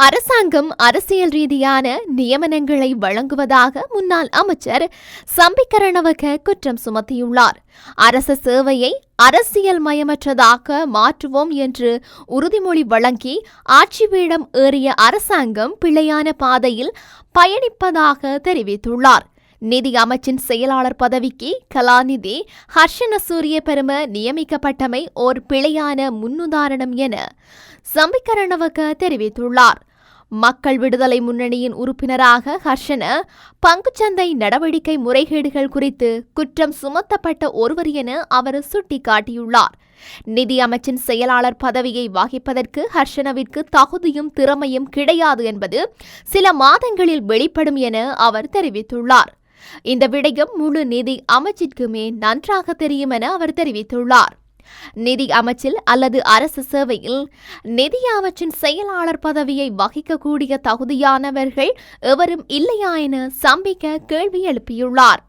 அரசாங்கம் அரசியல் ரீதியான நியமனங்களை வழங்குவதாக முன்னாள் அமைச்சர் சம்பிக்க ரணவக்க குற்றம் சுமத்தியுள்ளார். அரச சேவையை அரசியல் மயமற்றதாக மாற்றுவோம் என்று உறுதிமொழி வழங்கி ஆட்சி பீடம் ஏறிய அரசாங்கம் பிழையான பாதையில் பயணிப்பதாக தெரிவித்துள்ளார். நிதி அமைச்சின் செயலாளர் பதவிக்கு கலாநிதி ஹர்ஷன சூரியபெரும நியமிக்கப்பட்டமை ஓர் பிழையான முன்னுதாரணம் என சம்பிக்க ரணவக்க தெரிவித்துள்ளார். மக்கள் விடுதலை முன்னணியின் உறுப்பினராக ஹர்ஷன பங்குச்சந்தை நடவடிக்கை முறைகேடுகள் குறித்து குற்றம் சுமத்தப்பட்ட ஒருவர் என அவர் சுட்டிக்காட்டியுள்ளார். நிதி அமைச்சின் செயலாளர் பதவியை வகிப்பதற்கு ஹர்ஷனவிற்கு தகுதியும் திறமையும் கிடையாது என்பது சில மாதங்களில் வெளிப்படும் என அவர் தெரிவித்துள்ளார். இந்த விடயம் முழு நிதி அமைச்சிற்குமே நன்றாக தெரியும் என அவர் தெரிவித்துள்ளார். நிதி அமைச்சில் அல்லது அரசு சேவையில் நிதி அமைச்சின் செயலாளர் பதவியை வகிக்கக்கூடிய தகுதியானவர்கள் எவரும் இல்லையா என சம்பிக்க கேள்வி எழுப்பியுள்ளார்.